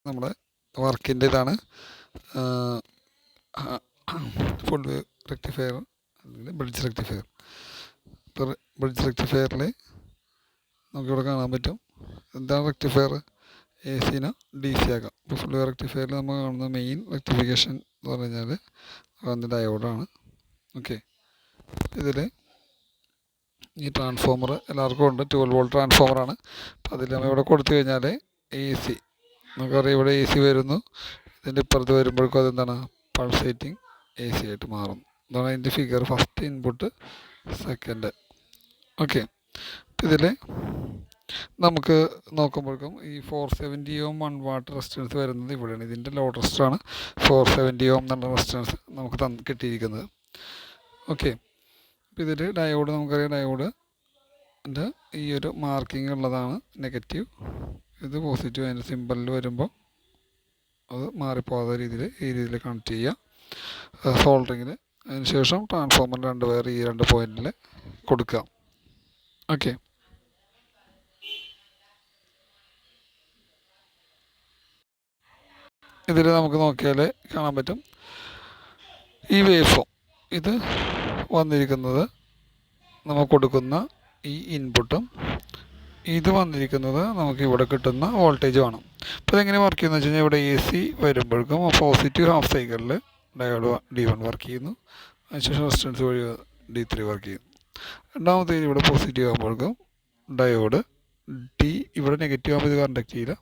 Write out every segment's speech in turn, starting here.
നമ്മുടെ വർക്കിൻ്റെ ഇതാണ് ഫുൾ വേവ് റെക്ടിഫയർ അല്ലെങ്കിൽ ബ്രിഡ്ജ് റെക്ടിഫയർ. ഇപ്പോൾ ബ്രിഡ്ജ് റെക്ടിഫയറിൽ നമുക്കിവിടെ കാണാൻ പറ്റും എന്താണ് റെക്ടിഫയർ. എ സിനെ ഡി സി ആക്കാം. ഇപ്പോൾ ഫുൾ വേവ് റെക്ടിഫയറിൽ നമ്മൾ കാണുന്ന മെയിൻ റെക്ടിഫിക്കേഷൻ എന്ന് പറഞ്ഞു കഴിഞ്ഞാൽ അതിൻ്റെ ഡയോഡാണ്. ഓക്കെ, ഇതിൽ ഈ ട്രാൻസ്ഫോമർ എല്ലാവർക്കും ഉണ്ട്. 12 വോൾട്ട് ട്രാൻസ്ഫോമറാണ്. അപ്പോൾ അതിൽ നമ്മൾ ഇവിടെ കൊടുത്തു കഴിഞ്ഞാൽ എ സി നമുക്കറിയാം ഇവിടെ എ സി വരുന്നു. ഇതിൻ്റെ ഇപ്പുറത്ത് വരുമ്പോഴേക്കും അതെന്താണ് പൾസേറ്റിംഗ് എ സി ആയിട്ട് മാറും. ഇതാണ് അതിൻ്റെ figure. First input, second. Okay, ഇതിൽ നമുക്ക് നോക്കുമ്പോഴേക്കും ഈ 470 ഓം 1 വാട്ട് റെസിസ്റ്റൻസ് വരുന്നത് ഇവിടെയാണ്. ഇതിൻ്റെ ലോഡ് റെസിസ്റ്ററാണ് 470 ഓം എന്നുള്ള റെസിസ്റ്റൻസ് നമുക്ക് കിട്ടിയിരിക്കുന്നത്. ഓക്കെ, ഇതിൽ ഡയോഡ് നമുക്കറിയാം. ഡയോഡിൻ്റെ ഈ ഒരു മാർക്കിംഗ് ഉള്ളതാണ് നെഗറ്റീവ്, ഇത് പോസിറ്റീവ്. അതിൻ്റെ സിമ്പലിൽ വരുമ്പോൾ അത് മാറിപ്പോകാത്ത രീതിയിൽ ഈ രീതിയിൽ കണക്ട് ചെയ്യുക സോൾഡറിങ്ങിൽ. അതിനുശേഷം ട്രാൻസ്ഫോമർ 2 വയർ ഈ 2 പോയിൻറ്റിൽ കൊടുക്കുക. ഓക്കെ, ഇതിൽ നമുക്ക് നോക്കിയാൽ കാണാൻ പറ്റും ഈ വേവ് ഫോം. ഇത് വന്നിരിക്കുന്നത് നമ്മൾ കൊടുക്കുന്ന ഈ ഇൻപുട്ടും ഇത് വന്നിരിക്കുന്നത് നമുക്ക് ഇവിടെ കിട്ടുന്ന വോൾട്ടേജുമാണ്. അപ്പോൾ ഇതെങ്ങനെ വർക്ക് ചെയ്യുന്നത് വെച്ച് കഴിഞ്ഞാൽ ഇവിടെ എ സി വരുമ്പോഴേക്കും പോസിറ്റീവ് ഹാഫ് സൈക്കിളിൽ ഡയോഡ് D1 വർക്ക് ചെയ്യുന്നു. അതിനുശേഷം റെസിസ്റ്റൻസ് വഴി D3 വർക്ക് ചെയ്യുന്നു. രണ്ടാമത്തെ ഇവിടെ പോസിറ്റീവ് ആകുമ്പോഴേക്കും ഡയോഡ് D ഇവിടെ നെഗറ്റീവ് ആകുമ്പോൾ ഇത് കണ്ടക്ട് ചെയ്യില്ല.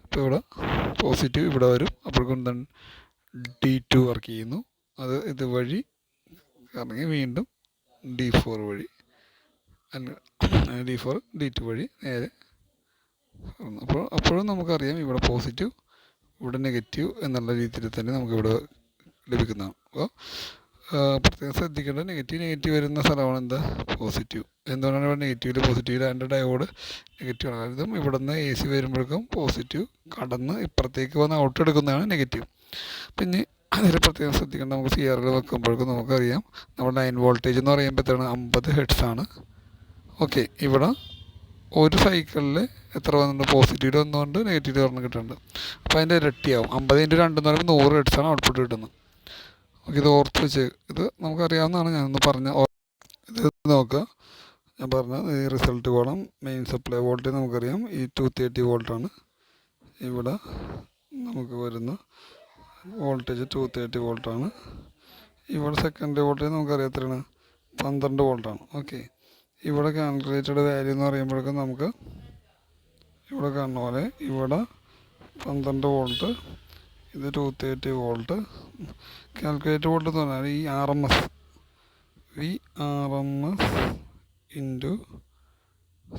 അപ്പോൾ ഇവിടെ പോസിറ്റീവ് ഇവിടെ വരും. അപ്പോഴേക്കും എന്താണ് D2 വർക്ക് ചെയ്യുന്നു. അത് ഇതുവഴി കറങ്ങി വീണ്ടും D4 വഴി D4 D2 വഴി നേരെ. അപ്പോഴും നമുക്കറിയാം ഇവിടെ പോസിറ്റീവ് ഇവിടെ നെഗറ്റീവ് എന്നുള്ള രീതിയിൽ തന്നെ നമുക്കിവിടെ ലഭിക്കുന്നതാണ്. അപ്പോൾ പ്രത്യേകം ശ്രദ്ധിക്കേണ്ടത് നെഗറ്റീവ് വരുന്ന സ്ഥലമാണ് എന്താ പോസിറ്റീവ്. എന്തുകൊണ്ടാണ് ഇവിടെ നെഗറ്റീവിൽ പോസിറ്റീവിൽ അതിൻ്റെ ഡയോഡ് നെഗറ്റീവ് ആണ്. കാരണം ഇവിടെ നിന്ന് എ സി വരുമ്പോഴേക്കും പോസിറ്റീവ് കടന്ന് ഇപ്പുറത്തേക്ക് വന്ന് ഔട്ട് എടുക്കുന്നതാണ് നെഗറ്റീവ്. പിന്നെ അതിൽ പ്രത്യേകം ശ്രദ്ധിക്കേണ്ടത് നമുക്ക് CR വെക്കുമ്പോഴേക്കും നമുക്കറിയാം നമ്മുടെ ലൈൻ വോൾട്ടേജ് എന്ന് പറയുമ്പോൾ എത്രയാണ് 50 ഹെർട്സ് ആണ്. ഓക്കെ, ഇവിടെ ഒരു സൈക്കിളിൽ എത്ര വന്നിട്ടുണ്ട് പോസിറ്റീവ് വന്നുകൊണ്ട് നെഗറ്റീവ് പറഞ്ഞ് കിട്ടുന്നുണ്ട്. അപ്പോൾ അതിൻ്റെ ഇരട്ടിയാവും. 50 × 2 എന്ന് പറയുമ്പോൾ 100 ഹെർട്സാണ് ഔട്ട്പുട്ട് കിട്ടുന്നത്. ഓക്കെ, ഇത് ഓർത്ത് വെച്ച് ഇത് നമുക്കറിയാവുന്നതാണ്. ഞാനൊന്ന് പറഞ്ഞ ഇത് നോക്കുക. ഞാൻ പറഞ്ഞ ഈ result column main supply voltage നമുക്കറിയാം ഈ 230 വോൾട്ടാണ്. ഇവിടെ നമുക്ക് വരുന്ന വോൾട്ടേജ് 230 വോൾട്ടാണ്. ഇവിടെ സെക്കൻഡറി വോൾട്ടേജ് നമുക്കറിയാം എത്രയാണ് 12 വോൾട്ടാണ്. ഓക്കെ, ഇവിടെ കാൽക്കുലേറ്റഡ് വാല്യൂ എന്ന് പറയുമ്പോഴേക്കും നമുക്ക് ഇവിടെ കാണുന്ന പോലെ ഇവിടെ 12 വോൾട്ട്, ഇത് 230 വോൾട്ട്. കാൽക്കുലേറ്റഡ് വോൾട്ട് എന്ന് പറഞ്ഞാൽ ഈ RMS ഇൻറ്റു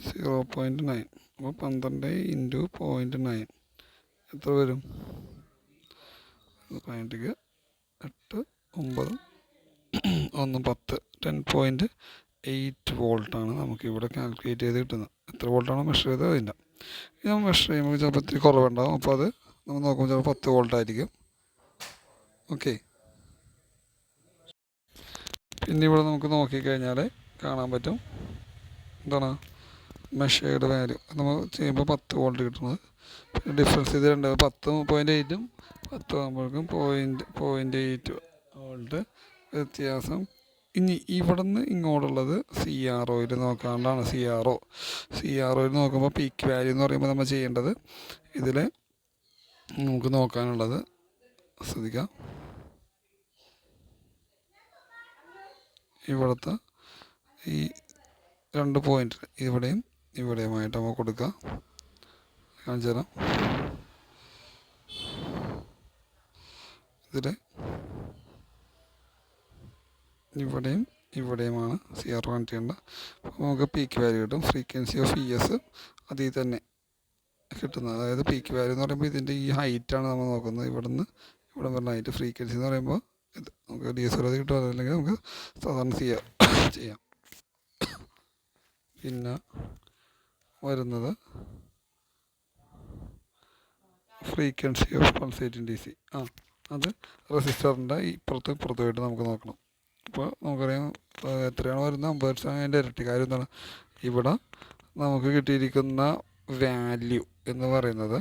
0.9. അപ്പോൾ 12 × 0.9 എത്ര വരും? 8 9 1 10 10.8 വോൾട്ടാണ് നമുക്കിവിടെ കാൽക്കുലേറ്റ് ചെയ്ത് കിട്ടുന്നത്. എത്ര വോൾട്ടാണോ മെഷർ ചെയ്തത് അതിൻ്റെ. ഇത് നമ്മൾ മെഷർ ചെയ്യുമ്പോൾ ചിലപ്പോൾ ഇത്തിരി കുറവുണ്ടാകും. അപ്പോൾ അത് നമ്മൾ നോക്കുമ്പോൾ ചിലപ്പോൾ 10 വോൾട്ടായിരിക്കും. ഓക്കെ, പിന്നെ ഇവിടെ നമുക്ക് നോക്കിക്കഴിഞ്ഞാൽ കാണാൻ പറ്റും എന്താണ് മെഷേർഡ് വാല്യൂ നമ്മൾ ചെയ്യുമ്പോൾ 10 വോൾട്ട് കിട്ടുന്നത്. പിന്നെ ഡിഫറൻസ് ഇത് 10.8ഉം 10 ആകുമ്പോഴേക്കും 0.8 വോൾട്ട് വ്യത്യാസം. ഇനി ഇവിടെ നിന്ന് ഇങ്ങോട്ടുള്ളത് CROയിൽ നോക്കാണ്ടാണ്. CROയിൽ നോക്കുമ്പോൾ പീക്ക് വാല്യൂ എന്ന് പറയുമ്പോൾ നമ്മൾ ചെയ്യേണ്ടത് ഇതിൽ നമുക്ക് നോക്കാനുള്ളത് ശ്രദ്ധിക്കാം. ഇവിടുത്തെ ഈ 2 പോയിൻ്റ് ഇവിടെയുമായിട്ട് നമുക്ക് കൊടുക്കാം. കാണിച്ചു തരാം. ഇതിൽ ഇവിടെയുമാണ് CRO കണക്ട് ചെയ്യേണ്ടത്. അപ്പോൾ നമുക്ക് പീക്ക് വാല്യൂ കിട്ടും. ഫ്രീക്വൻസി ഓഫ് ES അതിൽ തന്നെ കിട്ടുന്നത്. അതായത് പീക്ക് വാല്യൂ എന്ന് പറയുമ്പോൾ ഇതിൻ്റെ ഈ ഹൈറ്റാണ് നമ്മൾ നോക്കുന്നത്. ഇവിടെ വരുന്ന ഹൈറ്റ്. ഫ്രീക്വൻസി എന്ന് പറയുമ്പോൾ ഇത് നമുക്ക് DSL കിട്ടും. അതല്ലെങ്കിൽ നമുക്ക് സാധാരണ ചെയ്യാം. പിന്നെ വരുന്നത് ഫ്രീക്വൻസി ഓഫ് പൾസേറ്റിംഗ് DC. അത് റെസിസ്റ്ററിൻ്റെ ഇപ്പുറത്തുമായിട്ട് നമുക്ക് നോക്കണം. അപ്പോൾ നമുക്കറിയാം എത്രയാണ് വരുന്നത് 50 ഹെർട്സ്. അതിൻ്റെ ഇരട്ടി. കാര്യം എന്താണ് ഇവിടെ നമുക്ക് കിട്ടിയിരിക്കുന്ന വാല്യൂ എന്ന് പറയുന്നത്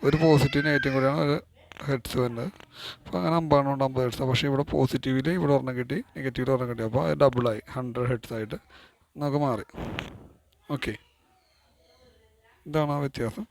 ഒരു പോസിറ്റീവ് നെഗറ്റീവ് കൂടിയാണ് ഒരു ഹെഡ്സ് വരുന്നത്. അപ്പോൾ അങ്ങനെ 50 കൊണ്ട് 50 ഹെഡ്സ്. പക്ഷേ ഇവിടെ പോസിറ്റീവിൽ ഇവിടെ ഒരെണ്ണം കിട്ടി, നെഗറ്റീവിൽ ഒരെണ്ണം കിട്ടി. അപ്പോൾ അത് ഡബിളായി 100 ഹെഡ്സ് ആയിട്ട് നമുക്ക് മാറി. ഓക്കെ, ഇതാണ് ആ വ്യത്യാസം.